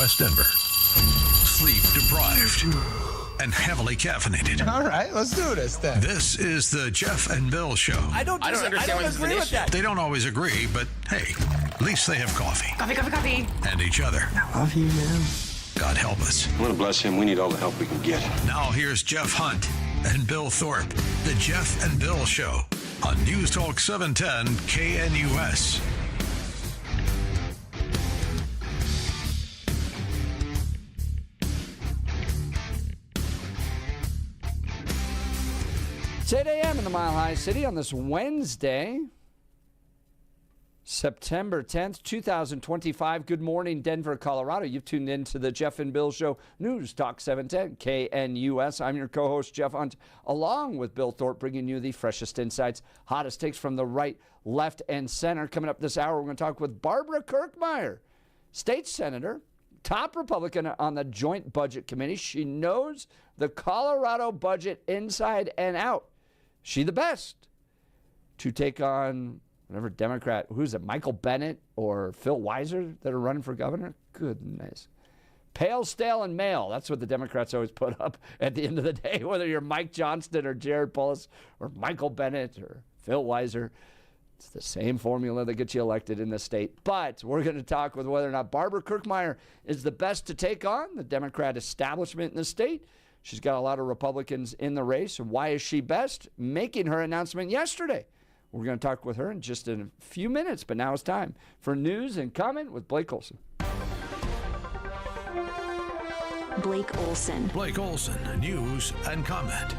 West Denver. Sleep deprived and heavily caffeinated. All right, let's do this then. This is the Jeff and Bill Show. I don't agree with that. They don't always agree, but hey, at least they have coffee. Coffee. And each other. I love you, man. God help us. I want to bless him. We need all the help we can get. Now here's Jeff Hunt and Bill Thorpe. The Jeff and Bill Show on News Talk 710 KNUS. It's 8 a.m. in the Mile High City on this Wednesday, September 10th, 2025. Good morning, Denver, Colorado. You've tuned in to the Jeff and Bill Show, News Talk 710 KNUS. I'm your co-host, Jeff Hunt, along with Bill Thorpe, bringing you the freshest insights, hottest takes from the right, left, and center. Coming up this hour, we're going to talk with Barbara Kirkmeyer, state senator, top Republican on the Joint Budget Committee. She knows the Colorado budget inside and out. She the best to take on whatever Democrat, who's it, Michael Bennett or Phil Weiser that are running for governor? Goodness. Pale, stale, and male. That's what the Democrats always put up at the end of the day, whether you're Mike Johnston or Jared Polis or Michael Bennett or Phil Weiser. It's the same formula that gets you elected in the state. But we're going to talk with whether or not Barbara Kirkmeyer is the best to take on the Democrat establishment in the state. She's got a lot of Republicans in the race. Why is she best? Making her announcement yesterday. We're going to talk with her in just a few minutes, but now it's time for news and comment with Blake Olson. Blake Olson. Blake Olson, news and comment.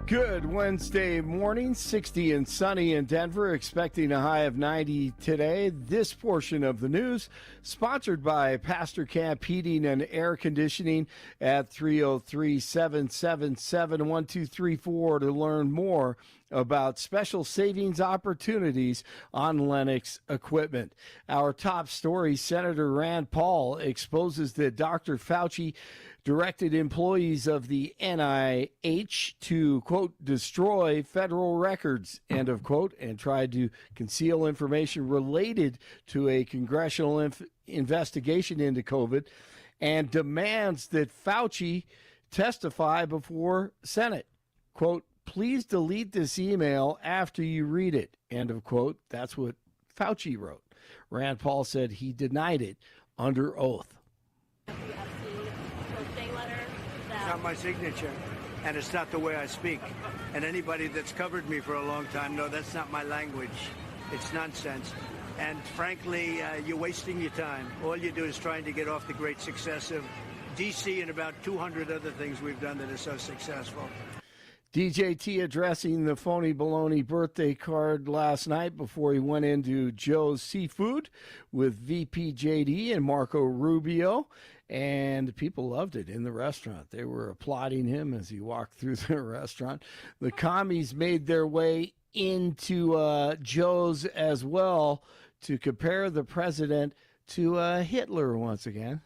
Good Wednesday morning, 60 and sunny in Denver, expecting a high of 90 today. This portion of the news sponsored by Pastor Camp Heating and Air Conditioning at 303-777-1234 to learn more about special savings opportunities on Lennox equipment. Our top story, Senator Rand Paul exposes that Dr. Fauci directed employees of the NIH to, quote, destroy federal records, end of quote, and tried to conceal information related to a congressional investigation into COVID, and demands that Fauci testify before Senate. Quote, please delete this email after you read it, end of quote. That's what Fauci wrote. Rand Paul said he denied it under oath. It's not my signature, and it's not the way I speak. And anybody that's covered me for a long time knows that's not my language. It's nonsense. And frankly, you're wasting your time. All you do is trying to get off the great success of D.C. and about 200 other things we've done that are so successful. DJT addressing the phony baloney birthday card last night before he went into Joe's Seafood with VP JD and Marco Rubio. And people loved it in the restaurant. They were applauding him as he walked through the restaurant. The commies made their way into Joe's as well to compare the president to Hitler once again.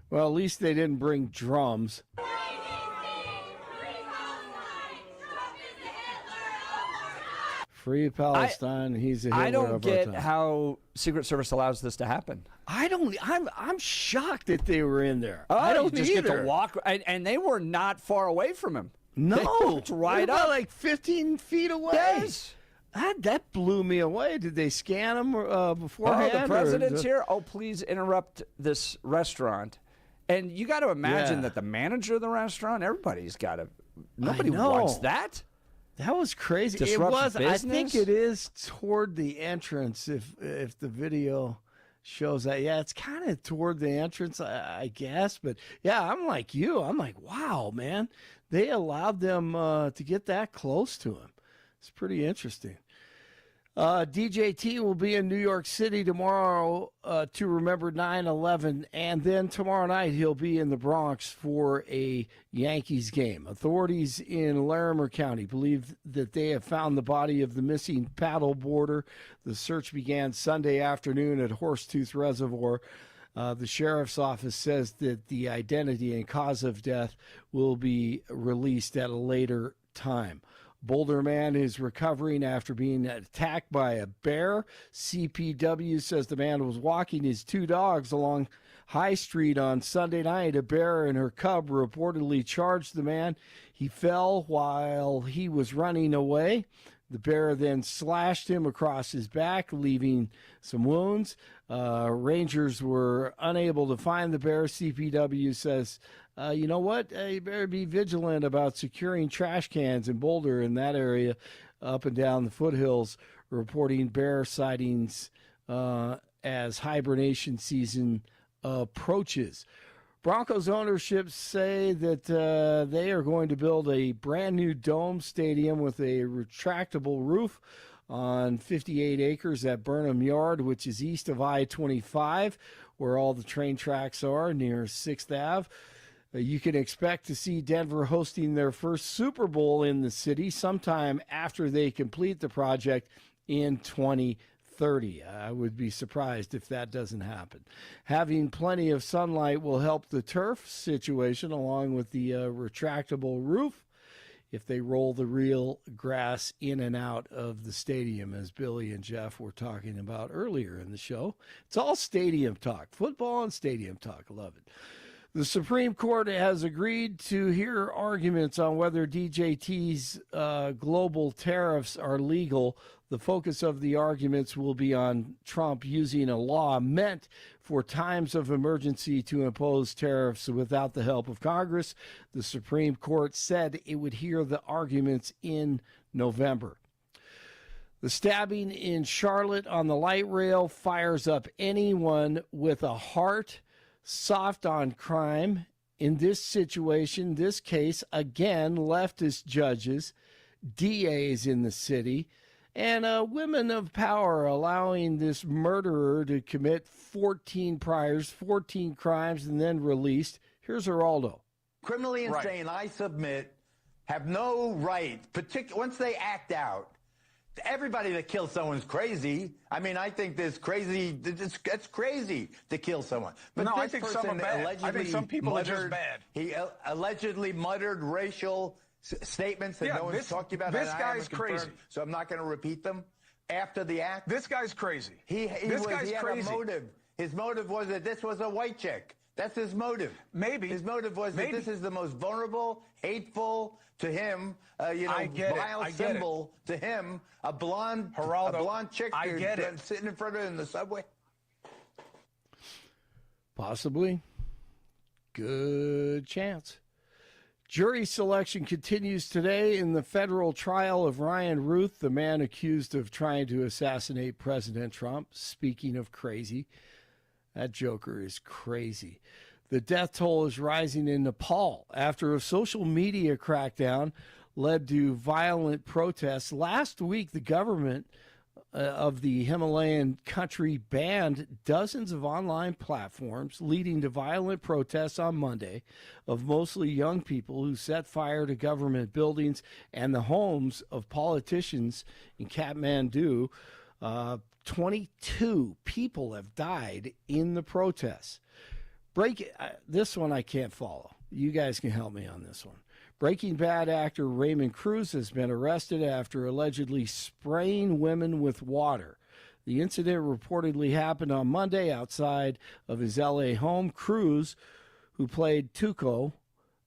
Well, at least they didn't bring drums. Free Palestine. He's a Hitler. I don't of get our time. how Secret Service allows this to happen. I'm shocked that they were in there. Oh, I don't you just either. get to walk, and they were not far away from him. No, they walked right about up, like 15 feet away. Yes. That blew me away. Did they scan him beforehand? Oh, the president's here. Oh, please interrupt this restaurant. And you got to imagine that the manager of the restaurant, everybody's got to. Nobody wants that. That was crazy. It Disrupts was. business? I think it is toward the entrance. If the video shows that, yeah, it's kind of toward the entrance, I guess. But yeah, I'm like you. I'm like, wow, man, they allowed them to get that close to him. It's pretty interesting. DJT will be in New York City tomorrow to remember 9/11, and then tomorrow night he'll be in the Bronx for a Yankees game. Authorities in Larimer County believe that they have found the body of the missing paddle boarder. The search began Sunday afternoon at Horsetooth Reservoir. The sheriff's office says that the identity and cause of death will be released at a later time. Boulder man is recovering after being attacked by a bear. CPW says the man was walking his two dogs along High Street on Sunday night. A bear and her cub reportedly charged the man. He fell while he was running away. The bear then slashed him across his back, leaving some wounds. Rangers were unable to find the bear. CPW says, you know what? You better be vigilant about securing trash cans in Boulder in that area up and down the foothills, reporting bear sightings as hibernation season approaches. Broncos ownership say that they are going to build a brand new dome stadium with a retractable roof on 58 acres at Burnham Yard, which is east of I-25, where all the train tracks are near 6th Ave. You can expect to see Denver hosting their first Super Bowl in the city sometime after they complete the project in 2030. I would be surprised if that doesn't happen. Having plenty of sunlight will help the turf situation along with the retractable roof if they roll the real grass in and out of the stadium, as Billy and Jeff were talking about earlier in the show. It's all stadium talk, football and stadium talk. I love it. The Supreme Court has agreed to hear arguments on whether DJT's global tariffs are legal. The focus of the arguments will be on Trump using a law meant for times of emergency to impose tariffs without the help of Congress. The Supreme Court said it would hear the arguments in November. The stabbing in Charlotte on the light rail fires up anyone with a heart. Soft on crime. In this situation, this case, again, leftist judges, DAs in the city, and women of power allowing this murderer to commit 14 priors, 14 crimes, and then released. Here's Geraldo. Criminally insane, I submit, have no right, once they act out. Everybody that kills someone's crazy. I mean, I think it's crazy to kill someone. But no, I think some are bad. I think some people are just bad. He allegedly muttered racial statements that no one's talked about. This guy's crazy. So I'm not going to repeat them after the act. This guy's crazy. He had a motive. His motive was that this was a white chick. That's his motive. Maybe. His motive was that this is the most vulnerable, hateful to him, vile symbol to him, a blonde chick sitting in front of him in the subway. Possibly. Good chance. Jury selection continues today in the federal trial of Ryan Ruth, the man accused of trying to assassinate President Trump. Speaking of crazy, that joker is crazy. The death toll is rising in Nepal after a social media crackdown led to violent protests. Last week, the government of the Himalayan country banned dozens of online platforms, leading to violent protests on Monday of mostly young people who set fire to government buildings and the homes of politicians in Kathmandu. 22 people have died in the protests. This one I can't follow. You guys can help me on this one. Breaking Bad actor Raymond Cruz has been arrested after allegedly spraying women with water. The incident reportedly happened on Monday outside of his L.A. home. Cruz, who played Tuco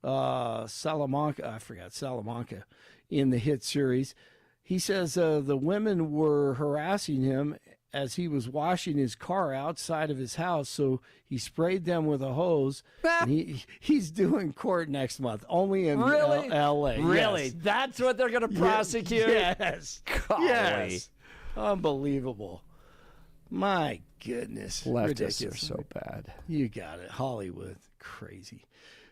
Salamanca in the hit series, he says the women were harassing him as he was washing his car outside of his house, so he sprayed them with a hose. And he's doing court next month, only in L.A. Really? Yes. That's what they're going to prosecute? Yes. Golly. Yes. Unbelievable. My goodness. Leftists Ridiculous. are so bad. You got it. Hollywood. Crazy.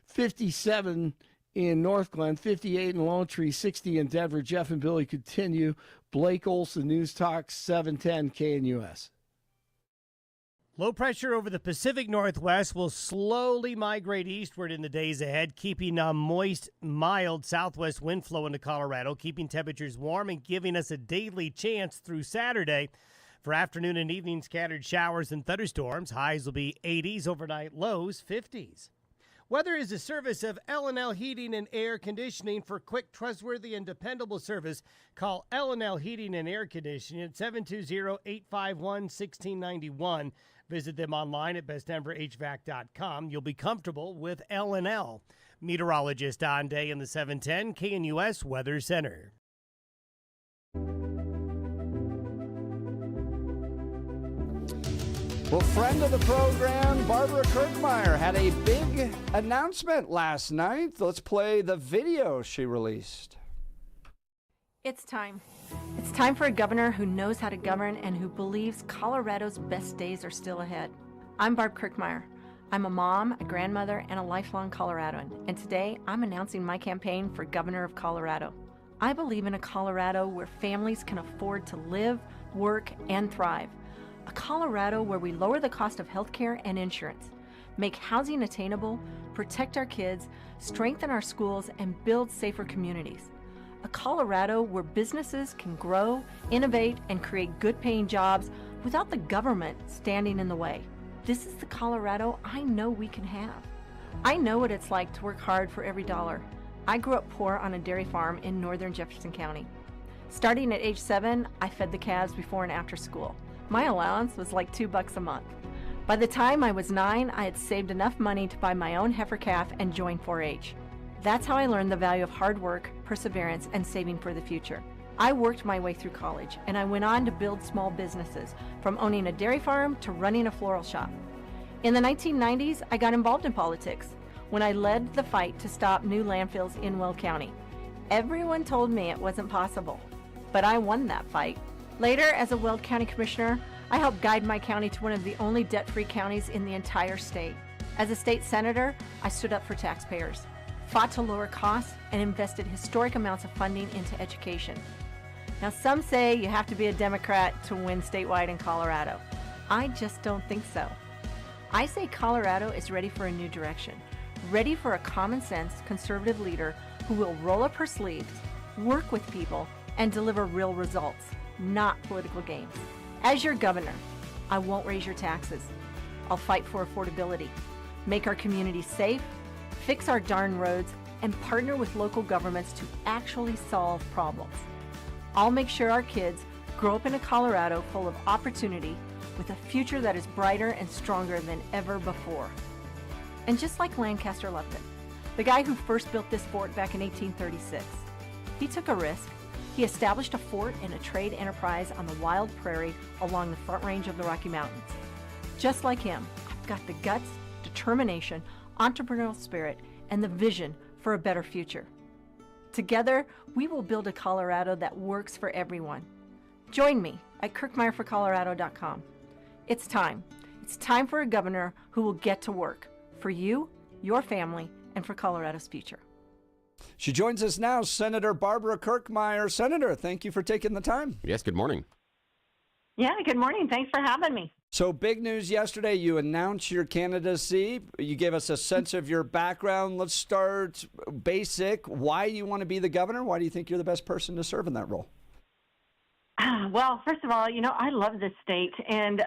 57 in North Glen, 58 in Lone Tree, 60 in Denver. Jeff and Billy continue. Blake Olson, News Talk 710 KNUS. Low pressure over the Pacific Northwest will slowly migrate eastward in the days ahead, keeping a moist, mild southwest wind flow into Colorado, keeping temperatures warm and giving us a daily chance through Saturday For afternoon and evening, scattered showers and thunderstorms. Highs will be 80s, overnight lows 50s. Weather is a service of L&L Heating and Air Conditioning. For quick, trustworthy, and dependable service, call L&L Heating and Air Conditioning at 720-851-1691. Visit them online at bestdenverhvac.com. You'll be comfortable with L&L. Meteorologist Don Day in the 710 KNUS Weather Center. Well, friend of the program, Barbara Kirkmeyer, had a big announcement last night. Let's play the video she released. It's time. It's time for a governor who knows how to govern and who believes Colorado's best days are still ahead. I'm Barb Kirkmeyer. I'm a mom, a grandmother, and a lifelong Coloradoan. And today, I'm announcing my campaign for governor of Colorado. I believe in a Colorado where families can afford to live, work, and thrive. A Colorado where we lower the cost of healthcare and insurance, make housing attainable, protect our kids, strengthen our schools, and build safer communities. A Colorado where businesses can grow, innovate, and create good-paying jobs without the government standing in the way. This is the Colorado I know we can have. I know what it's like to work hard for every dollar. I grew up poor on a dairy farm in northern Jefferson County. Starting at age 7, I fed the calves before and after school. My allowance was like $2 a month. By the time I was 9, I had saved enough money to buy my own heifer calf and join 4-H. That's how I learned the value of hard work, perseverance, and saving for the future. I worked my way through college, and I went on to build small businesses, from owning a dairy farm to running a floral shop. In the 1990s, I got involved in politics when I led the fight to stop new landfills in Weld County. Everyone told me it wasn't possible, but I won that fight. Later, as a Weld County Commissioner, I helped guide my county to one of the only debt-free counties in the entire state. As a state senator, I stood up for taxpayers, fought to lower costs, and invested historic amounts of funding into education. Now, some say you have to be a Democrat to win statewide in Colorado. I just don't think so. I say Colorado is ready for a new direction, ready for a common-sense, conservative leader who will roll up her sleeves, work with people, and deliver real results, not political games. As your governor, I won't raise your taxes. I'll fight for affordability, make our communities safe, fix our darn roads, and partner with local governments to actually solve problems. I'll make sure our kids grow up in a Colorado full of opportunity with a future that is brighter and stronger than ever before. And just like Lancaster Lupton, the guy who first built this fort back in 1836, he took a risk. He established a fort and a trade enterprise on the wild prairie along the Front Range of the Rocky Mountains. Just like him, I've got the guts, determination, entrepreneurial spirit, and the vision for a better future. Together, we will build a Colorado that works for everyone. Join me at kirkmeyerforcolorado.com. It's time. It's time for a governor who will get to work for you, your family, and for Colorado's future. She joins us now, Senator Barbara Kirkmeyer. Senator, thank you for taking the time. Yes, good morning. Yeah, good morning. Thanks for having me. So big news yesterday. You announced your candidacy. You gave us a sense of your background. Let's start basic. Why you want to be the governor? Why do you think you're the best person to serve in that role? Well, first of all, I love this state. And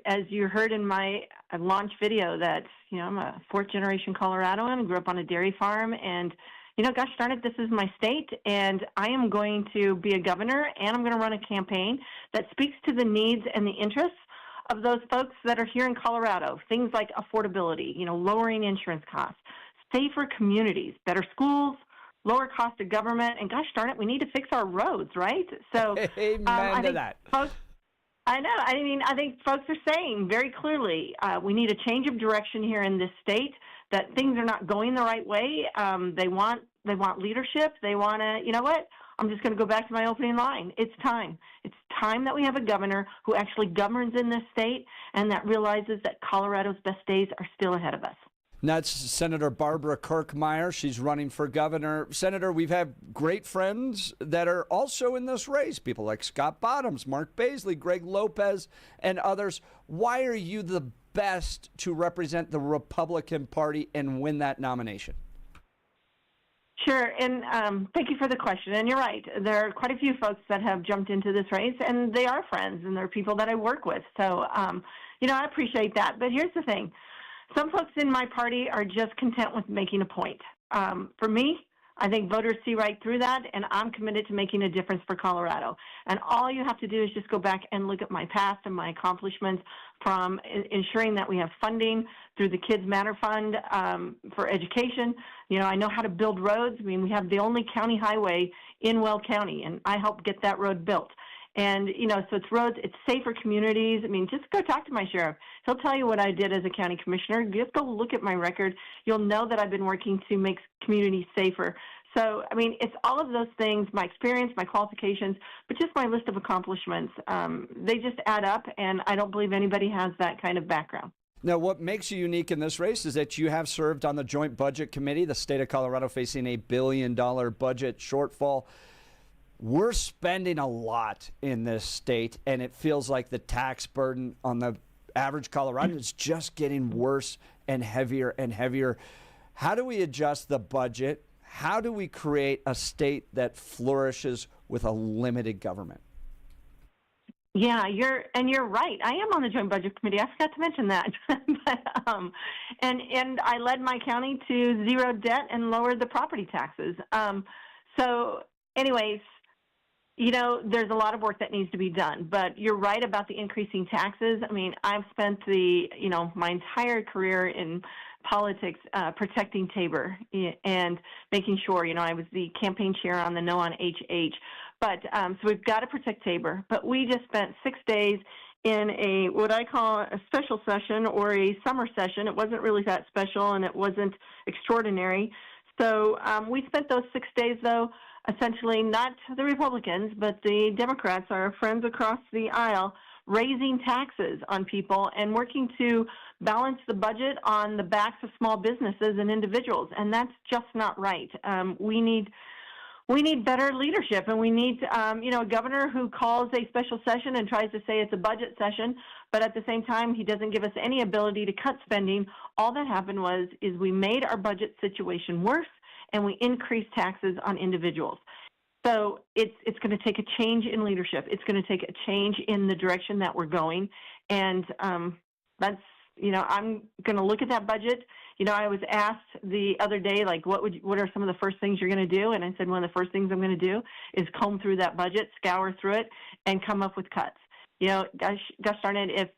as you heard in my launch video that, I'm a fourth-generation Coloradoan, grew up on a dairy farm, and gosh darn it, this is my state, and I am going to be a governor, and I'm going to run a campaign that speaks to the needs and the interests of those folks that are here in Colorado. Things like affordability, lowering insurance costs, safer communities, better schools, lower cost of government, and gosh darn it, we need to fix our roads, right? So, amen to that. Folks, I know. I think folks are saying very clearly we need a change of direction here in this state, that things are not going the right way. They want leadership. They want to, you know what? I'm just going to go back to my opening line. It's time. It's time that we have a governor who actually governs in this state and that realizes that Colorado's best days are still ahead of us. And that's Senator Barbara Kirkmeyer. She's running for governor. Senator, we've had great friends that are also in this race, people like Scott Bottoms, Mark Baisley, Greg Lopez, and others. Why are you the best to represent the Republican Party and win that nomination? Sure, and thank you for the question. And you're right, there are quite a few folks that have jumped into this race, and they are friends, and they're people that I work with. So, I appreciate that. But here's the thing. Some folks in my party are just content with making a point. For me, I think voters see right through that, and I'm committed to making a difference for Colorado. And all you have to do is just go back and look at my past and my accomplishments from ensuring that we have funding through the Kids Matter Fund for education. I know how to build roads. I mean, we have the only county highway in Weld County, and I helped get that road built. And, so it's roads, it's safer communities. I mean, just go talk to my sheriff. He'll tell you what I did as a county commissioner. Just go look at my record. You'll know that I've been working to make communities safer. So, I mean, it's all of those things, my experience, my qualifications, but just my list of accomplishments. They just add up, and I don't believe anybody has that kind of background. Now, what makes you unique in this race is that you have served on the Joint Budget Committee, the state of Colorado facing $1 billion budget shortfall. We're spending a lot in this state, and it feels like the tax burden on the average Coloradan is just getting worse and heavier and heavier. How do we adjust the budget? How do we create a state that flourishes with a limited government? Yeah, you're right. I am on the Joint Budget Committee. I forgot to mention that. and I led my county to zero debt and lowered the property taxes. So anyways, there's a lot of work that needs to be done, but you're right about the increasing taxes. I mean, I've spent my entire career in politics protecting Tabor and making sure, I was the campaign chair on the No on HH. But so we've got to protect Tabor. But we just spent 6 days in what I call a special session or a summer session. It wasn't really that special, and it wasn't extraordinary. So we spent those 6 days, though, essentially not the Republicans, but the Democrats, our friends across the aisle, raising taxes on people and working to balance the budget on the backs of small businesses and individuals, and that's just not right. We need better leadership, and we need a governor who calls a special session and tries to say it's a budget session, but at the same time he doesn't give us any ability to cut spending. All that happened is we made our budget situation worse, and we increased taxes on individuals. So it's going to take a change in leadership. It's going to take a change in the direction that we're going, and that's I'm going to look at that budget. I was asked the other day, like, what are some of the first things you're going to do? And I said, one of the first things I'm going to do is comb through that budget, scour through it, and come up with cuts. Gosh darn it, if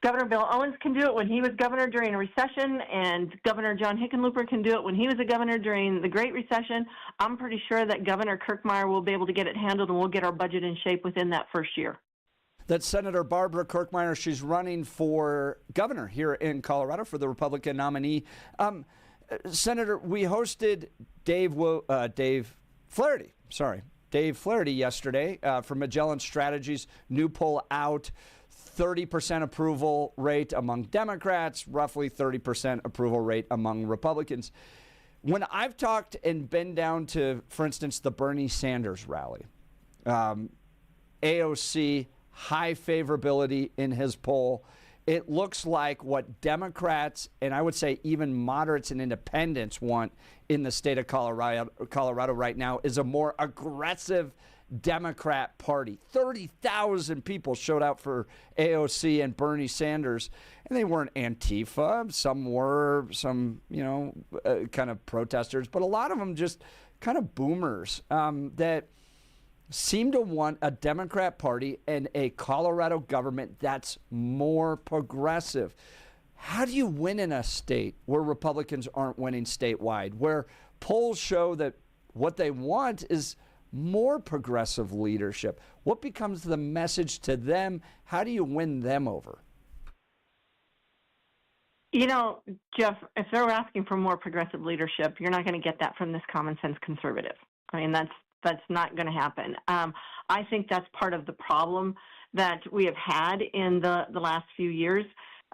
Governor Bill Owens can do it when he was governor during a recession, and Governor John Hickenlooper can do it when he was a governor during the Great Recession, I'm pretty sure that Governor Kirkmeyer will be able to get it handled, and we'll get our budget in shape within that first year. That's Senator Barbara Kirkmeyer. She's running for governor here in Colorado for the Republican nominee. Senator, we hosted Dave Flaherty yesterday from Magellan Strategies. New poll out, 30% approval rate among Democrats, roughly 30% approval rate among Republicans. When I've talked and been down to, for instance, the Bernie Sanders rally, AOC, high favorability in his poll. It looks like what Democrats and I would say even moderates and independents want in the state of Colorado right now is a more aggressive Democrat Party. 30,000 people showed out for AOC and Bernie Sanders, and they weren't Antifa. Some were, kind of protesters, but a lot of them just kind of boomers that seem to want a Democrat Party and a Colorado government that's more progressive. How do you win in a state where Republicans aren't winning statewide, where polls show that what they want is more progressive leadership? What becomes the message to them? How do you win them over? Jeff, if they're asking for more progressive leadership, you're not going to get that from this common sense conservative. I mean, that's not going to happen. I think that's part of the problem that we have had in the last few years,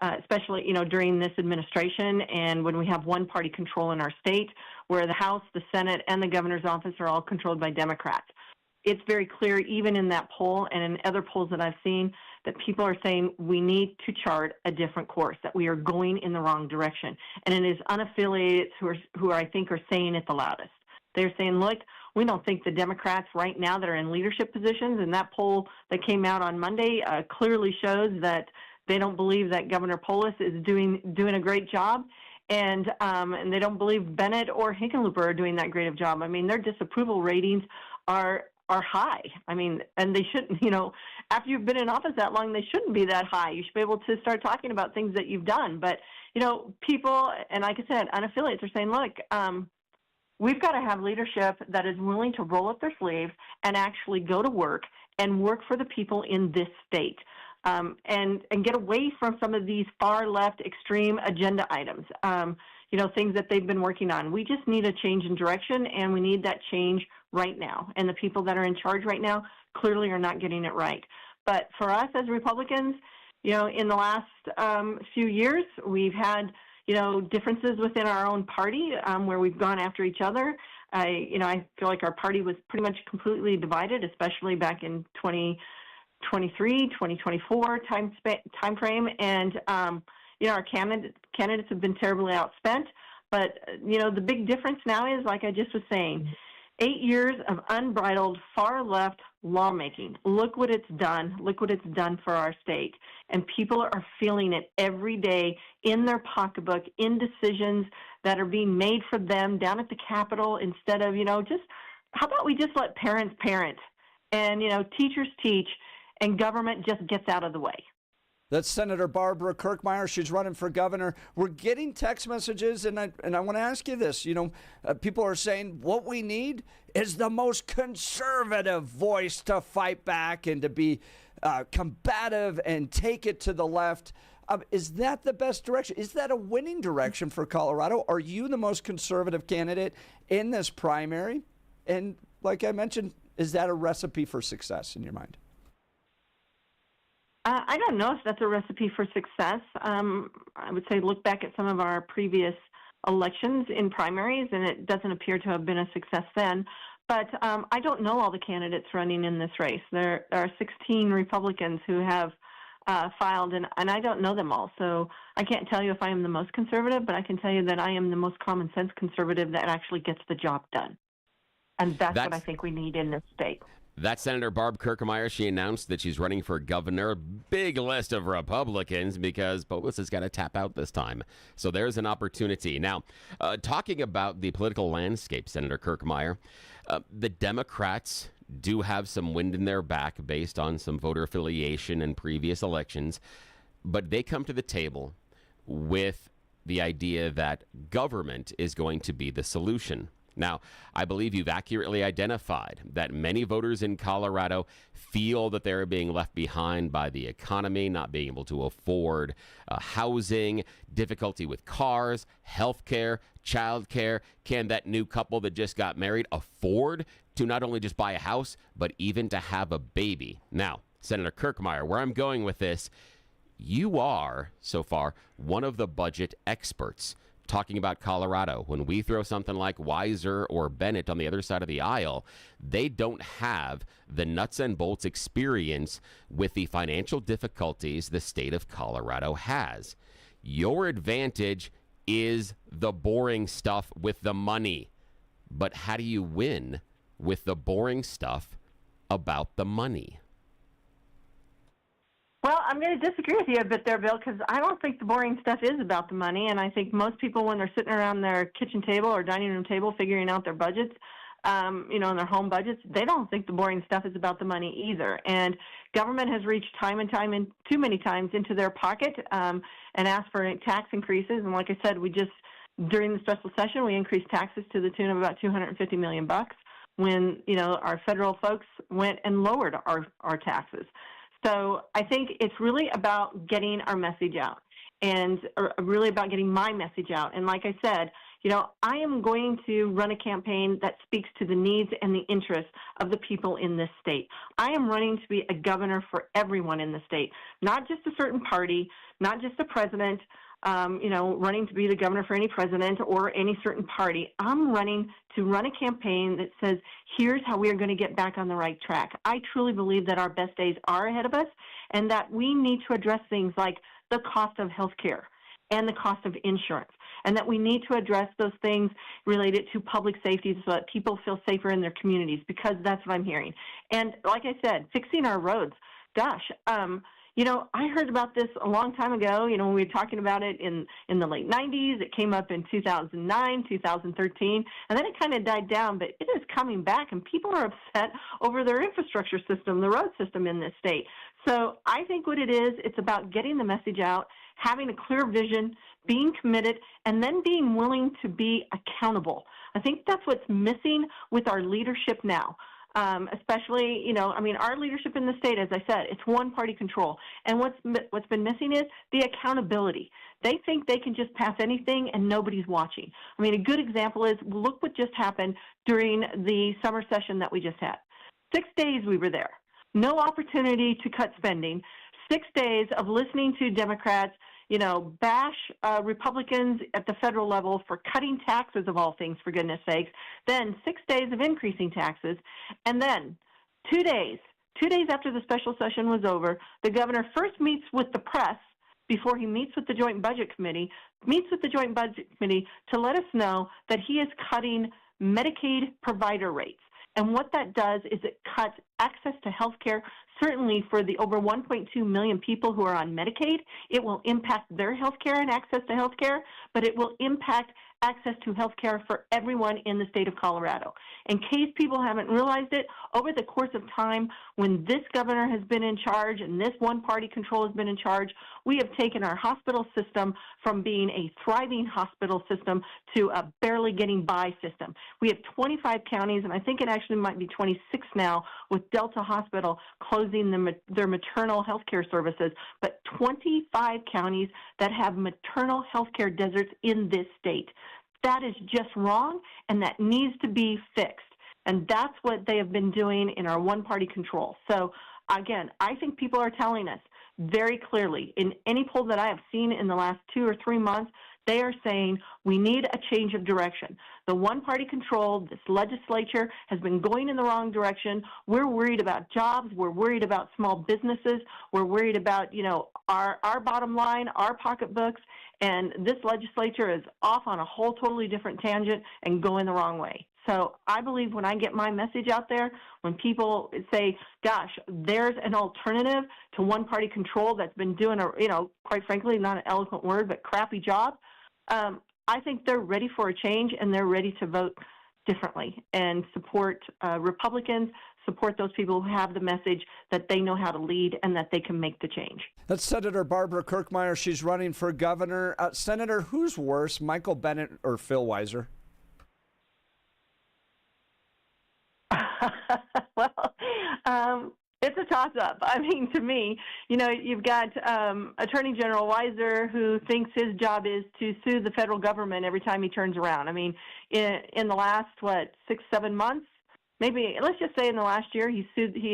especially, during this administration and when we have one-party control in our state where the House, the Senate, and the governor's office are all controlled by Democrats. It's very clear, even in that poll and in other polls that I've seen, that people are saying we need to chart a different course, that we are going in the wrong direction. And it is unaffiliated who I think are saying it the loudest. They're saying, look, we don't think the Democrats right now that are in leadership positions, and that poll that came out on Monday clearly shows that they don't believe that Governor Polis is doing a great job, and they don't believe Bennett or Hickenlooper are doing that great of job. I mean, their disapproval ratings are high. I mean, and they shouldn't, after you've been in office that long, they shouldn't be that high. You should be able to start talking about things that you've done. But, people, and like I said, unaffiliates are saying, look, we've got to have leadership that is willing to roll up their sleeves and actually go to work and work for the people in this state. And get away from some of these far left extreme agenda items, things that they've been working on. We just need a change in direction, and we need that change right now. And the people that are in charge right now clearly are not getting it right. But for us as Republicans, in the last few years, we've had, differences within our own party where we've gone after each other. I feel like our party was pretty much completely divided, especially back in 2023, 2024 time frame, and our candidates have been terribly outspent. But the big difference now is, like I just was saying, 8 years of unbridled far left lawmaking. Look what it's done. Look what it's done for our state. And people are feeling it every day in their pocketbook, in decisions that are being made for them down at the Capitol, instead of, just how about we just let parents parent and, teachers teach, and government just gets out of the way. That's Senator Barbara Kirkmeyer. She's running for governor. We're getting text messages, and I want to ask you this. People are saying what we need is the most conservative voice to fight back and to be combative and take it to the left. Is that the best direction? Is that a winning direction for Colorado? Are you the most conservative candidate in this primary? And like I mentioned, is that a recipe for success in your mind? I don't know if that's a recipe for success. I would say look back at some of our previous elections in primaries, and it doesn't appear to have been a success then. But I don't know all the candidates running in this race. There are 16 Republicans who have filed, and I don't know them all. So I can't tell you if I am the most conservative, but I can tell you that I am the most common sense conservative that actually gets the job done. And that's what I think we need in this state. That's Senator Barb Kirkmeyer. She announced that she's running for governor. Big list of Republicans because Polis has got to tap out this time. So there's an opportunity. Now, talking about the political landscape, Senator Kirkmeyer, the Democrats do have some wind in their back based on some voter affiliation in previous elections, but they come to the table with the idea that government is going to be the solution. Now, I believe you've accurately identified that many voters in Colorado feel that they're being left behind by the economy, not being able to afford housing, difficulty with cars, health care, child care. Can that new couple that just got married afford to not only just buy a house, but even to have a baby? Now, Senator Kirkmeyer, where I'm going with this, you are, so far, one of the budget experts. Talking about Colorado, when we throw something like Weiser or Bennett on the other side of the aisle, they don't have the nuts and bolts experience with the financial difficulties the state of Colorado has. Your advantage is the boring stuff with the money. But how do you win with the boring stuff about the money? Well, I'm going to disagree with you a bit there, Bill, because I don't think the boring stuff is about the money. And I think most people, when they're sitting around their kitchen table or dining room table figuring out their budgets, and their home budgets, they don't think the boring stuff is about the money either. And government has reached time and time and too many times into their pocket and asked for tax increases. And like I said, during the special session, we increased taxes to the tune of about $250 million when, our federal folks went and lowered our taxes. So I think it's really about getting our message out and really about getting my message out. And like I said, I am going to run a campaign that speaks to the needs and the interests of the people in this state. I am running to be a governor for everyone in the state, not just a certain party, not just the president, running to be the governor for any president or any certain party. I'm running to run a campaign that says, here's how we are going to get back on the right track. I truly believe that our best days are ahead of us, and that we need to address things like the cost of health care and the cost of insurance, and that we need to address those things related to public safety so that people feel safer in their communities, because that's what I'm hearing. And like I said, fixing our roads. Gosh, I heard about this a long time ago, when we were talking about it in the late 90s. It came up in 2009, 2013, and then it kind of died down, but it is coming back, and people are upset over their infrastructure system, the road system in this state. So I think what it is, it's about getting the message out, having a clear vision, being committed, and then being willing to be accountable. I think that's what's missing with our leadership now. Especially, our leadership in the state, as I said, it's one-party control. And what's been missing is the accountability. They think they can just pass anything and nobody's watching. A good example is, look what just happened during the summer session that we just had. 6 days we were there. No opportunity to cut spending. 6 days of listening to Democrats bash Republicans at the federal level for cutting taxes, of all things, for goodness sakes. Then 6 days of increasing taxes. And then 2 days after the special session was over, the governor first meets with the press before he meets with the Joint Budget Committee, to let us know that he is cutting Medicaid provider rates. And what that does is it cuts access to health care. Certainly for the over 1.2 million people who are on Medicaid, it will impact their health care and access to health care, but it will impact access to health care for everyone in the state of Colorado. In case people haven't realized it, over the course of time, when this governor has been in charge and this one-party control has been in charge, we have taken our hospital system from being a thriving hospital system to a barely getting by system. We have 25 counties, and I think it actually might be 26 now, with Delta Hospital closing their maternal health care services, but 25 counties that have maternal health care deserts in this state. That is just wrong, and that needs to be fixed. And that's what they have been doing in our one-party control. So, again, I think people are telling us very clearly, in any poll that I have seen in the last 2 or 3 months, they are saying we need a change of direction. The one-party control, this legislature, has been going in the wrong direction. We're worried about jobs. We're worried about small businesses. We're worried about, our bottom line, our pocketbooks. And this legislature is off on a whole totally different tangent and going the wrong way. So I believe when I get my message out there, when people say, gosh, there's an alternative to one-party control that's been doing quite frankly, not an eloquent word, but crappy job, I think they're ready for a change, and they're ready to vote differently and support Republicans, support those people who have the message that they know how to lead and that they can make the change. That's Senator Barbara Kirkmeyer. She's running for governor. Senator, who's worse, Michael Bennet or Phil Weiser? Well, it's a toss-up. To me, you've got Attorney General Weiser, who thinks his job is to sue the federal government every time he turns around. In the last, 6-7 months, maybe, let's just say in the last year, he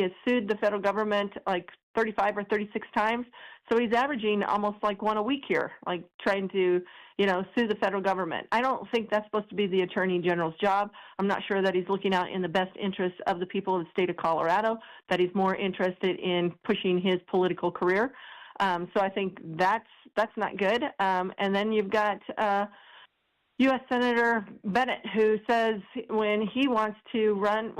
has sued the federal government like 35 or 36 times. So he's averaging almost like one a week here, like trying to, sue the federal government. I don't think that's supposed to be the Attorney General's job. I'm not sure that he's looking out in the best interest of the people of the state of Colorado, that he's more interested in pushing his political career. So I think that's not good. And then you've got U.S. Senator Bennet, who says when he wants to run,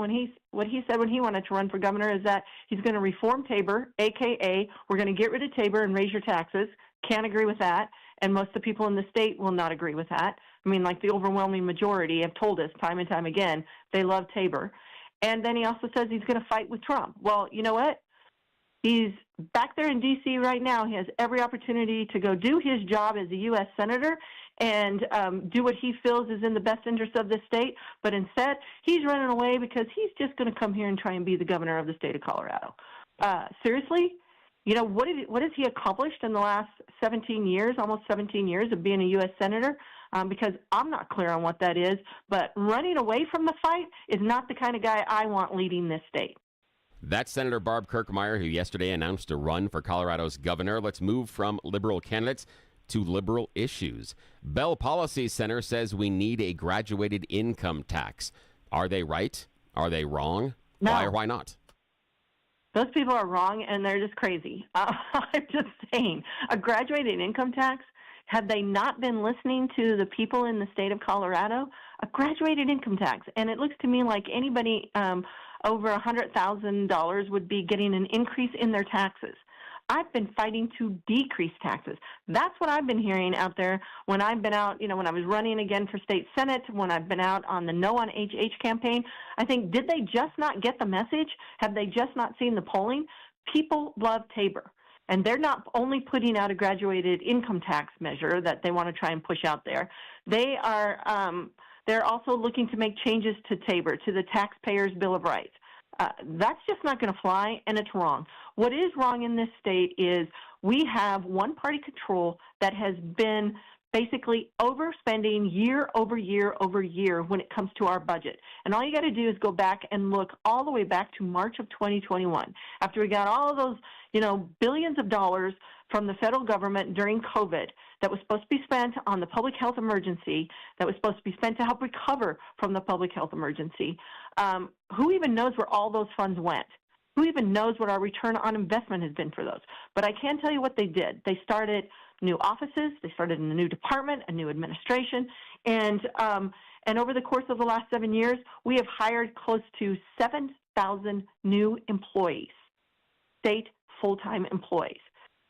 what he said when he wanted to run for governor is that he's going to reform Tabor, a.k.a. we're going to get rid of Tabor and raise your taxes. Can't agree with that. And most of the people in the state will not agree with that. The overwhelming majority have told us time and time again they love Tabor. And then he also says he's going to fight with Trump. Well, you know what? He's back there in D.C. right now. He has every opportunity to go do his job as a U.S. Senator and do what he feels is in the best interest of this state. But instead, he's running away because he's just going to come here and try and be the governor of the state of Colorado. Seriously? What has he accomplished in the last 17 years, almost 17 years of being a U.S. Senator? Because I'm not clear on what that is. But running away from the fight is not the kind of guy I want leading this state. That's Senator Barb Kirkmeyer, who yesterday announced a run for Colorado's governor. Let's move from liberal candidates to liberal issues. Bell Policy Center says we need a graduated income tax. Are they right? Are they wrong? No. Why or why not? Those people are wrong, and they're just crazy. I'm just saying, a graduated income tax, had they not been listening to the people in the state of Colorado, a graduated income tax, and it looks to me like anybody over $100,000 would be getting an increase in their taxes. I've been fighting to decrease taxes. That's what I've been hearing out there when I've been out, when I was running again for state senate, when I've been out on the No on HH campaign. I think, did they just not get the message? Have they just not seen the polling? People love Tabor. And they're not only putting out a graduated income tax measure that they want to try and push out there. They are they're also looking to make changes to Tabor, to the Taxpayers' Bill of Rights. That's just not going to fly, and it's wrong. What is wrong in this state is we have one-party control that has been basically overspending year over year over year when it comes to our budget. And all you got to do is go back and look all the way back to March of 2021, after we got all of those, billions of dollars from the federal government during COVID that was supposed to be spent on the public health emergency, that was supposed to be spent to help recover from the public health emergency. Who even knows where all those funds went? Who even knows what our return on investment has been for those? But I can tell you what they did. They started new offices, they started a new department, a new administration, and over the course of the last 7 years, we have hired close to 7,000 new employees, state full-time employees.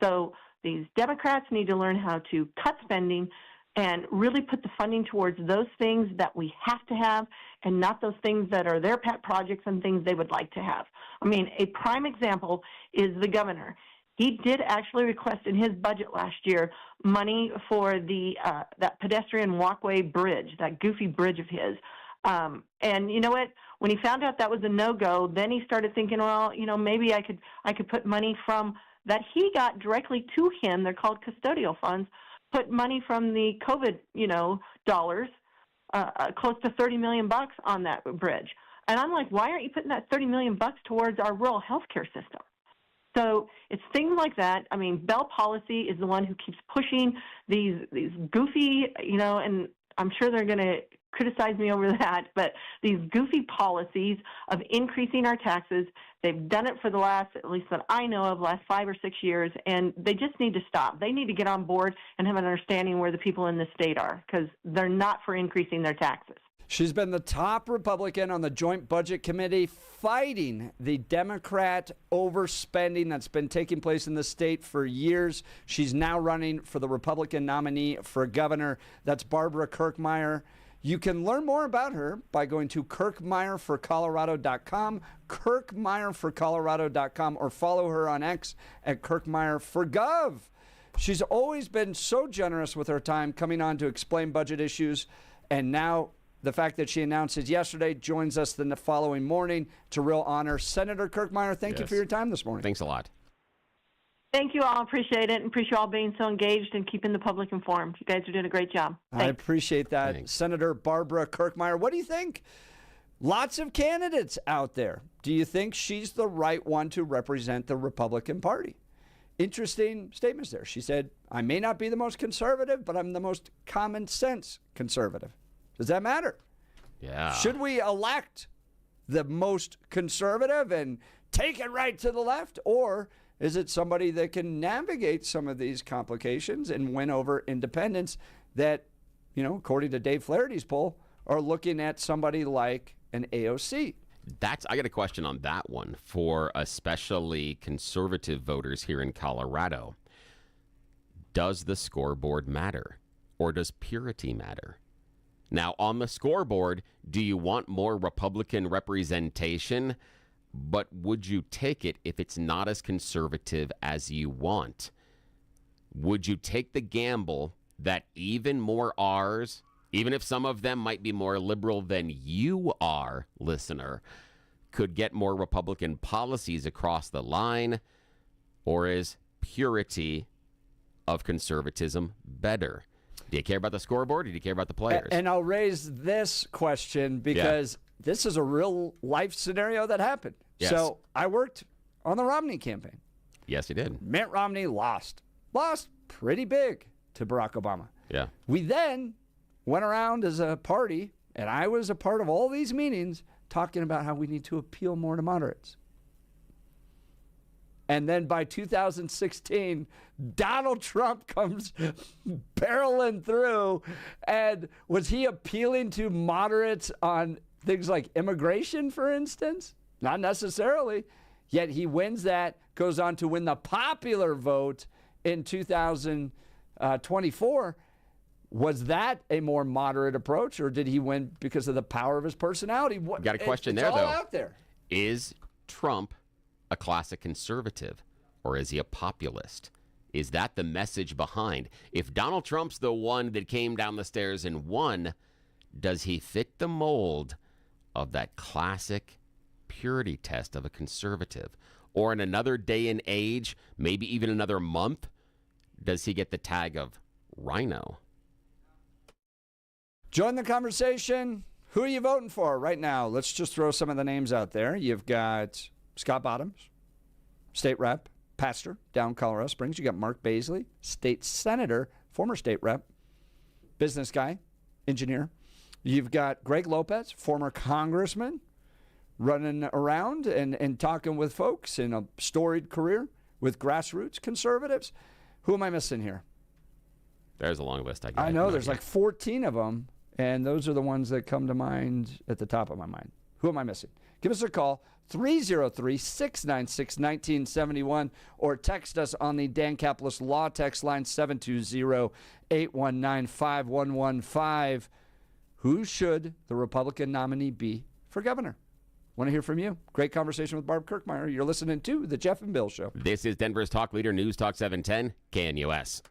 So these Democrats need to learn how to cut spending and really put the funding towards those things that we have to have and not those things that are their pet projects and things they would like to have. I mean, a prime example is the governor. He did actually request in his budget last year money for the that pedestrian walkway bridge, that goofy bridge of his. And you know what? When he found out that was a no-go, then he started thinking, well, maybe I could put money from that he got directly to him. They're called custodial funds. Put money from the COVID, dollars, close to $30 million on that bridge. And I'm like, why aren't you putting that $30 million towards our rural healthcare system? So it's things like that. I mean, Bell Policy is the one who keeps pushing these goofy, and I'm sure they're going to criticize me over that, but these goofy policies of increasing our taxes, they've done it for the last, at least that I know of, last 5 or 6 years, and they just need to stop. They need to get on board and have an understanding where the people in this state are, because they're not for increasing their taxes. She's been the top Republican on the Joint Budget Committee fighting the Democrat overspending that's been taking place in the state for years. She's now running for the Republican nominee for governor. That's Barbara Kirkmeyer. You can learn more about her by going to kirkmeyerforcolorado.com, kirkmeyerforcolorado.com, or follow her on X at kirkmeyerforgov. She's always been so generous with her time coming on to explain budget issues, and now the fact that she announced it yesterday joins us the following morning. It's a real honor. Senator Kirkmeyer, thank you for your time this morning. Thanks a lot. Thank you all. Appreciate it. And appreciate you all being so engaged and keeping the public informed. You guys are doing a great job. Thanks. I appreciate that. Thanks. Senator Barbara Kirkmeyer, what do you think? Lots of candidates out there. Do you think she's the right one to represent the Republican Party? Interesting statements there. She said, I may not be the most conservative, but I'm the most common sense conservative. Does that matter? Yeah. Should we elect the most conservative and take it right to the left? Or is it somebody that can navigate some of these complications and win over independents that, according to Dave Flaherty's poll, are looking at somebody like an AOC? I got a question on that one for especially conservative voters here in Colorado. Does the scoreboard matter, or does purity matter? Now, on the scoreboard, do you want more Republican representation? But would you take it if it's not as conservative as you want? Would you take the gamble that even more R's, even if some of them might be more liberal than you are, listener, could get more Republican policies across the line? Or is purity of conservatism better? Do you care about the scoreboard, or do you care about the players? And I'll raise this question because this is a real life scenario that happened. Yes. So I worked on the Romney campaign. Yes, you did. Mitt Romney lost pretty big to Barack Obama. Yeah. We then went around as a party, and I was a part of all these meetings talking about how we need to appeal more to moderates. And then by 2016, Donald Trump comes barreling through. And was he appealing to moderates on things like immigration, for instance? Not necessarily. Yet he wins that, goes on to win the popular vote in 2024. Was that a more moderate approach, or did he win because of the power of his personality? Got a question it's there, all though. Out there. Is Trump a classic conservative, or is he a populist? Is that the message behind? If Donald Trump's the one that came down the stairs and won, does he fit the mold of that classic purity test of a conservative? Or in another day and age, maybe even another month, does he get the tag of rhino? Join the conversation. Who are you voting for right now? Let's just throw some of the names out there. You've got Scott Bottoms, state rep, pastor down Colorado Springs. You got Mark Baisley, state senator, former state rep, business guy, engineer. You've got Greg Lopez, former congressman, running around and talking with folks in a storied career with grassroots conservatives. Who am I missing here? There's a long list. I know. There's like 14 of them, and those are the ones that come to mind at the top of my mind. Who am I missing? Give us a call, 303-696-1971, or text us on the Dan Caplis Law text line, 720-819-5115. Who should the Republican nominee be for governor? Want to hear from you. Great conversation with Barb Kirkmeyer. You're listening to The Jeff and Bill Show. This is Denver's talk leader, News Talk 710, KNUS.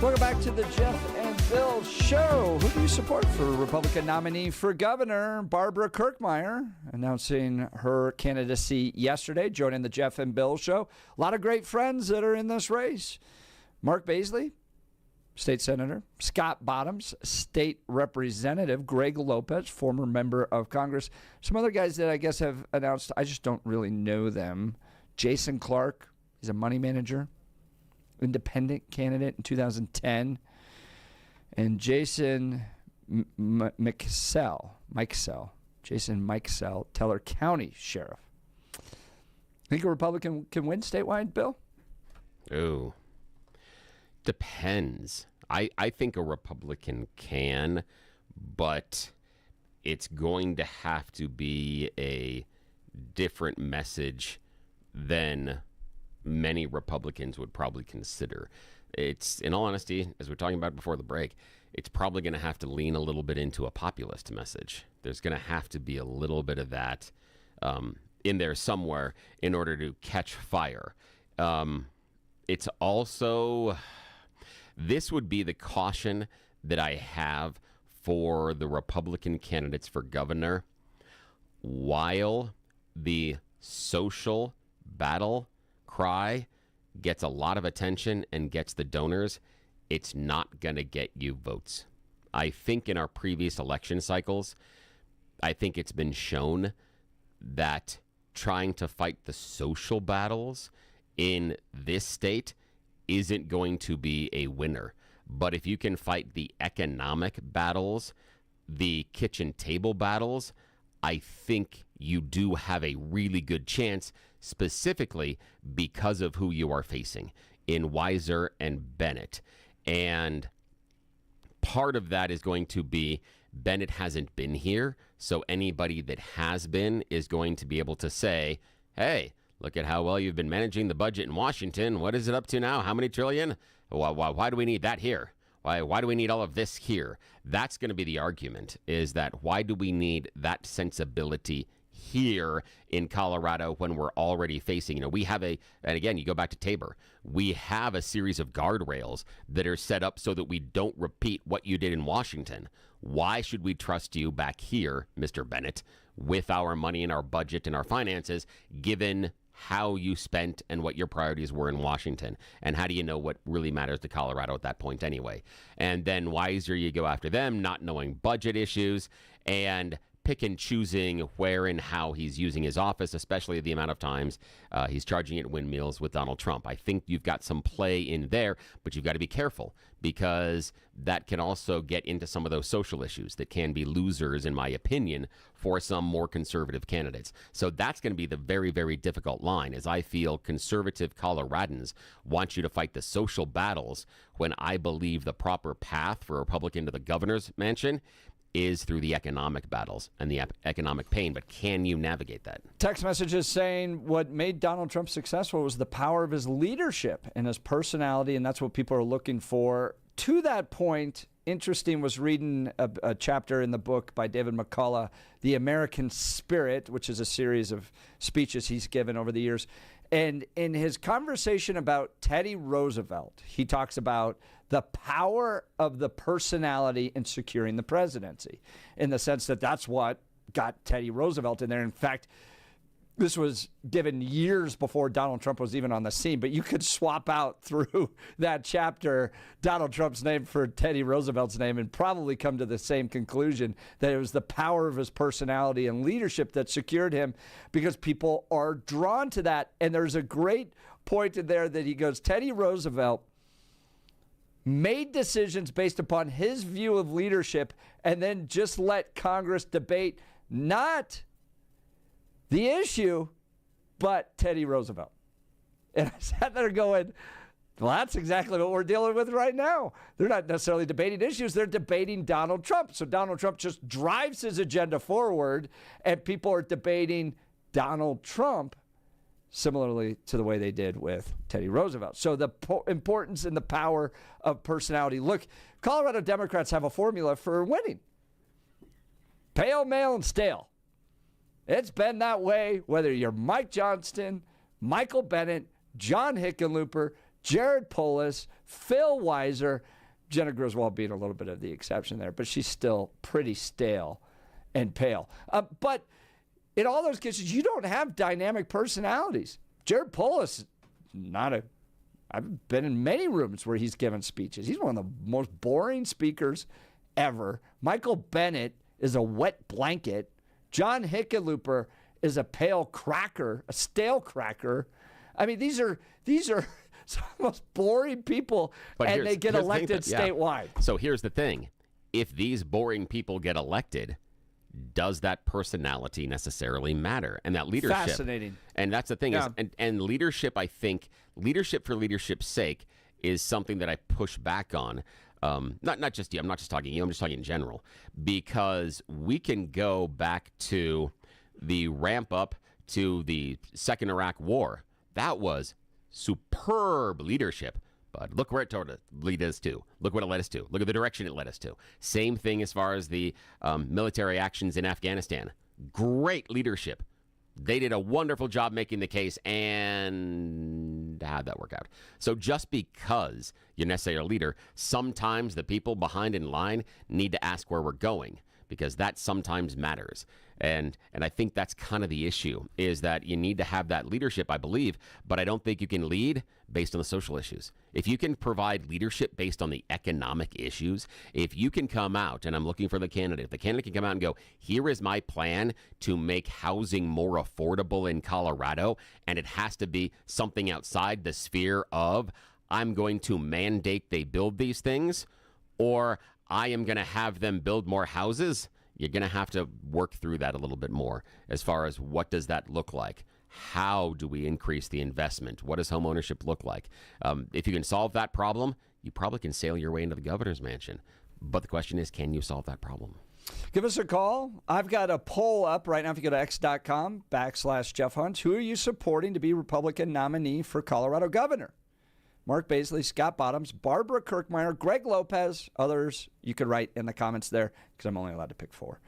Welcome back to the Jeff and Bill Show. Who do you support for Republican nominee for governor? Barbara Kirkmeyer announcing her candidacy yesterday, joining the Jeff and Bill Show. A lot of great friends that are in this race. Mark Baisley, state senator. Scott Bottoms, state representative. Greg Lopez, former member of Congress. Some other guys that I guess have announced, I just don't really know them. Jason Clark, he's a money manager. Independent candidate in 2010, and Jason Mikesell, Teller County Sheriff. Think a Republican can win statewide, Bill? Oh, depends. I think a Republican can, but it's going to have to be a different message than many Republicans would probably consider. It's, in all honesty, as we're talking about before the break, it's probably going to have to lean a little bit into a populist message. There's going to have to be a little bit of that in there somewhere in order to catch fire. It's also, this would be the caution that I have for the Republican candidates for governor. While the social battle cry gets a lot of attention and gets the donors, it's not going to get you votes. I think in our previous election cycles, I think it's been shown that trying to fight the social battles in this state isn't going to be a winner. But if you can fight the economic battles, the kitchen table battles, I think you do have a really good chance, specifically because of who you are facing in Weiser and Bennett. And part of that is going to be Bennett hasn't been here, so anybody that has been is going to be able to say, hey, look at how well you've been managing the budget in Washington. What is it up to now? How many trillion? Why do we need that here? Why do we need all of this here? That's going to be the argument, is that why do we need that sensibility here in Colorado when we're already facing, we have and again, you go back to Tabor, we have a series of guardrails that are set up so that we don't repeat what you did in Washington. Why should we trust you back here, Mr. Bennett, with our money and our budget and our finances, given how you spent and what your priorities were in Washington? And how do you know what really matters to Colorado at that point anyway? And then Weiser, you go after them, not knowing budget issues and pick and choosing where and how he's using his office, especially the amount of times he's charging at windmills with Donald Trump. I think you've got some play in there, but you've got to be careful because that can also get into some of those social issues that can be losers, in my opinion, for some more conservative candidates. So that's going to be the very, very difficult line, as I feel conservative Coloradans want you to fight the social battles when I believe the proper path for a Republican to the governor's mansion is through the economic battles and the economic pain. But can you navigate that? Text messages saying what made Donald Trump successful was the power of his leadership and his personality, and that's what people are looking for. To that point, interesting was reading a chapter in the book by David McCullough, The American Spirit, which is a series of speeches he's given over the years. And in his conversation about Teddy Roosevelt, he talks about the power of the personality in securing the presidency, in the sense that that's what got Teddy Roosevelt in there. In fact, this was given years before Donald Trump was even on the scene, but you could swap out through that chapter Donald Trump's name for Teddy Roosevelt's name and probably come to the same conclusion, that it was the power of his personality and leadership that secured him, because people are drawn to that. And there's a great point in there that he goes, Teddy Roosevelt made decisions based upon his view of leadership and then just let Congress debate not the issue, but Teddy Roosevelt. And I sat there going, well, that's exactly what we're dealing with right now. They're not necessarily debating issues. They're debating Donald Trump. So Donald Trump just drives his agenda forward, and people are debating Donald Trump similarly to the way they did with Teddy Roosevelt. So the importance and the power of personality. Look, Colorado Democrats have a formula for winning. Pale, male, and stale. It's been that way whether you're Mike Johnston, Michael Bennett, John Hickenlooper, Jared Polis, Phil Weiser, Jenna Griswold being a little bit of the exception there, but she's still pretty stale and pale. But in all those cases, you don't have dynamic personalities. Jared Polis, I've been in many rooms where he's given speeches. He's one of the most boring speakers ever. Michael Bennett is a wet blanket. John Hickenlooper is a pale cracker, a stale cracker. I mean, these are some of the most boring people, and they get elected statewide. So here's the thing. If these boring people get elected, does that personality necessarily matter? And that leadership. Fascinating. And that's the thing. Is, and leadership, I think, leadership for leadership's sake is something that I push back on. Not just you. I'm not just talking you. I'm just talking in general. Because we can go back to the ramp up to the Second Iraq War. That was superb leadership. But look where it led us to. Look what it led us to. Look at the direction it led us to. Same thing as far as the military actions in Afghanistan. Great leadership. They did a wonderful job making the case, and how'd that work out? So just because you're necessarily a leader, sometimes the people behind in line need to ask where we're going, because that sometimes matters. And I think that's kind of the issue, is that you need to have that leadership, I believe, but I don't think you can lead based on the social issues. If you can provide leadership based on the economic issues, if you can come out, and I'm looking for the candidate, if the candidate can come out and go, here is my plan to make housing more affordable in Colorado, and it has to be something outside the sphere of, I'm going to mandate they build these things, or I am going to have them build more houses, you're going to have to work through that a little bit more as far as what does that look like? How do we increase the investment? What does home ownership look like? If you can solve that problem, you probably can sail your way into the governor's mansion. But the question is, can you solve that problem? Give us a call. I've got a poll up right now. If you go to x.com/Jeff Hunt, who are you supporting to be Republican nominee for Colorado governor? Mark Baisley, Scott Bottoms, Barbara Kirkmeyer, Greg Lopez, others you could write in the comments there because I'm only allowed to pick 4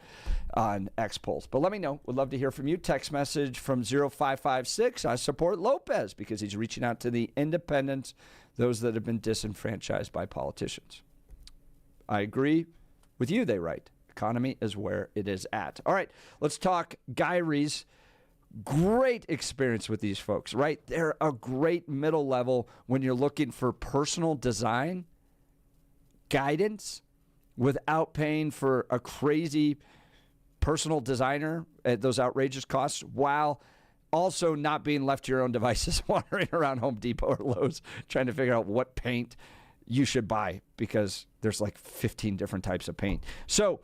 on X polls. But let me know. Would love to hear from you. Text message from 0556. I support Lopez because he's reaching out to the independents, those that have been disenfranchised by politicians. I agree with you, they write. Economy is where it is at. All right, let's talk Guy Rees. Great experience with these folks, right? They're a great middle level when you're looking for personal design, guidance, without paying for a crazy personal designer at those outrageous costs, while also not being left to your own devices wandering around Home Depot or Lowe's trying to figure out what paint you should buy because there's like 15 different types of paint. So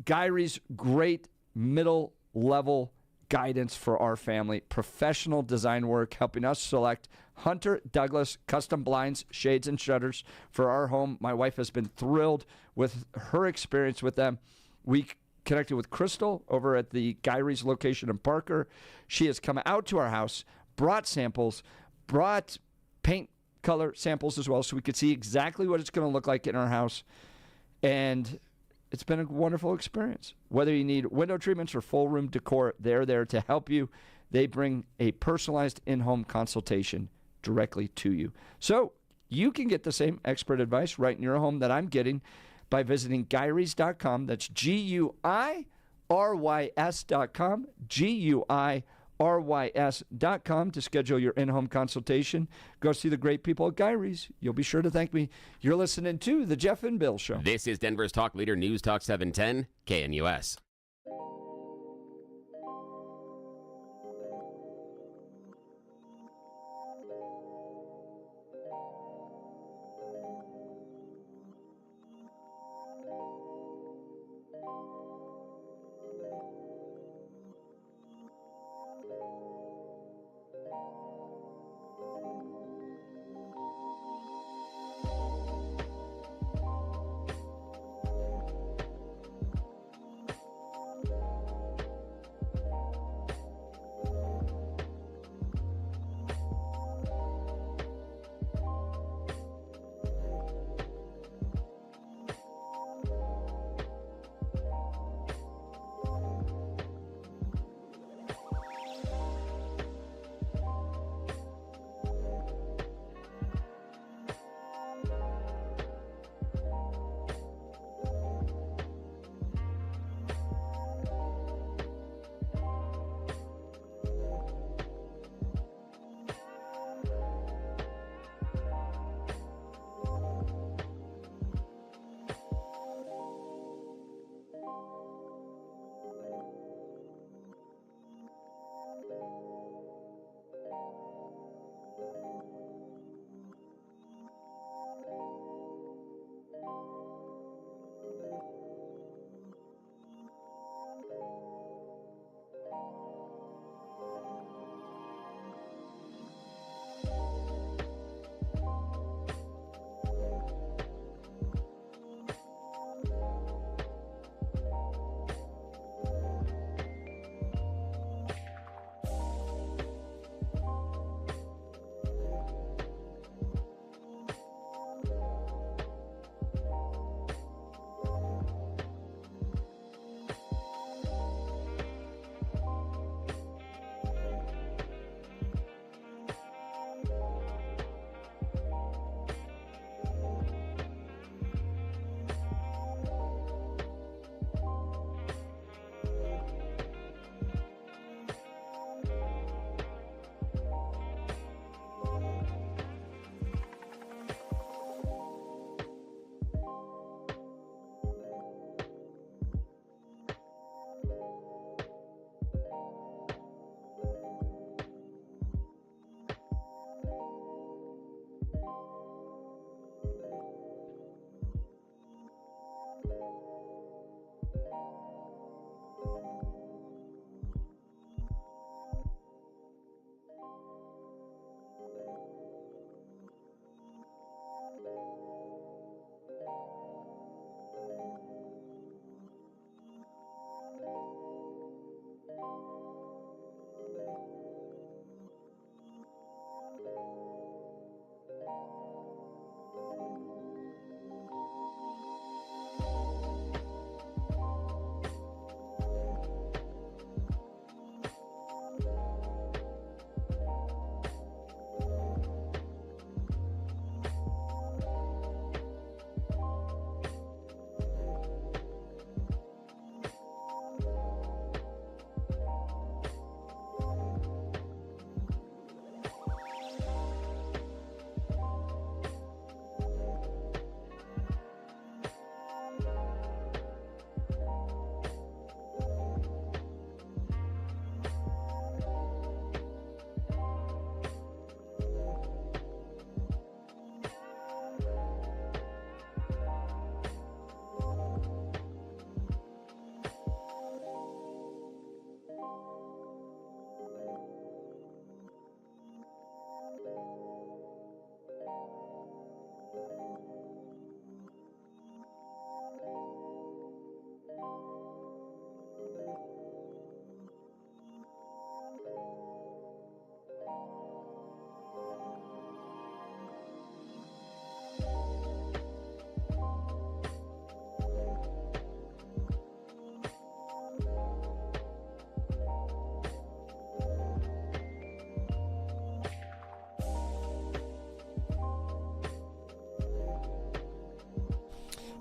Guy Rees, great middle level guidance for our family, professional design work, helping us select Hunter Douglas custom blinds, shades, and shutters for our home. My wife has been thrilled with her experience with them. We connected with Crystal over at the Guy Rees location in Parker. She has come out to our house, brought samples, brought paint color samples as well, so we could see exactly what it's going to look like in our house. And it's been a wonderful experience. Whether you need window treatments or full room decor, they're there to help you. They bring a personalized in-home consultation directly to you. So you can get the same expert advice right in your home that I'm getting by visiting GuyRees.com. That's GUIRYS.com, GUIRYS.com to schedule your in-home consultation. Go see the great people at Guy Rees. You'll be sure to thank me. You're listening to The Jeff and Bill Show. This is Denver's talk leader, News Talk 710, KNUS.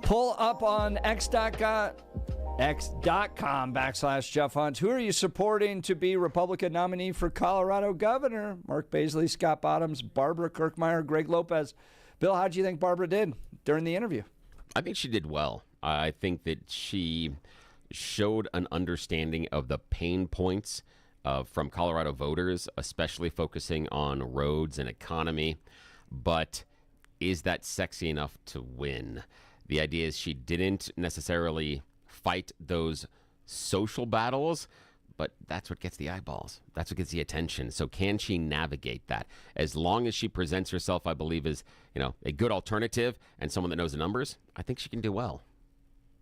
Pull up on x.com/Jeff Hunt. Who are you supporting to be Republican nominee for Colorado governor? Mark Baisley, Scott Bottoms, Barbara Kirkmeyer, Greg Lopez. Bill, how do you think Barbara did during the interview? I think she did well. I think that she showed an understanding of the pain points from Colorado voters, especially focusing on roads and economy. But is that sexy enough to win? The idea is she didn't necessarily fight those social battles, but that's what gets the eyeballs. That's what gets the attention. So can she navigate that? As long as she presents herself, I believe, as a good alternative and someone that knows the numbers, I think she can do well.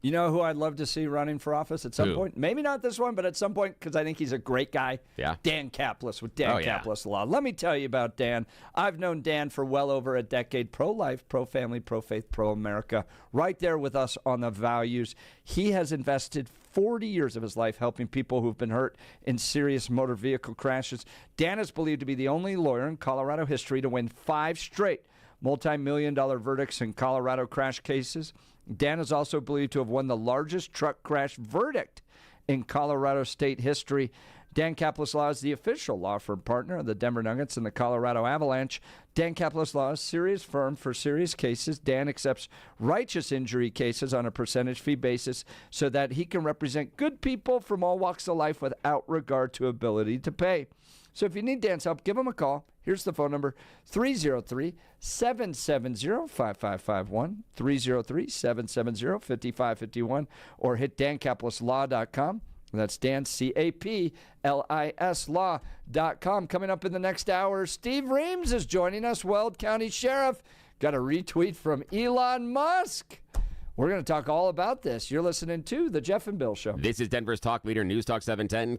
You know who I'd love to see running for office at some point? Maybe not this one, but at some point, because I think he's a great guy. Yeah. Dan Kaplis with Dan Kaplis Law. Let me tell you about Dan. I've known Dan for well over a decade. Pro-life, pro-family, pro-faith, pro-America. Right there with us on the values. He has invested 40 years of his life helping people who've been hurt in serious motor vehicle crashes. Dan is believed to be the only lawyer in Colorado history to win 5 straight multi-million-dollar verdicts in Colorado crash cases. Dan is also believed to have won the largest truck crash verdict in Colorado state history. Dan Kaplis Law is the official law firm partner of the Denver Nuggets and the Colorado Avalanche. Dan Kaplis Law is a serious firm for serious cases. Dan accepts righteous injury cases on a percentage fee basis so that he can represent good people from all walks of life without regard to ability to pay. So if you need Dan's help, give him a call. Here's the phone number, 303-770-5551, 303-770-5551, or hit dankaplislaw.com. That's Dan, C-A-P-L-I-S law.com. Coming up in the next hour, Steve Reams is joining us, Weld County Sheriff. Got a retweet from Elon Musk. We're going to talk all about this. You're listening to The Jeff and Bill Show. This is Denver's talk leader, News Talk 710.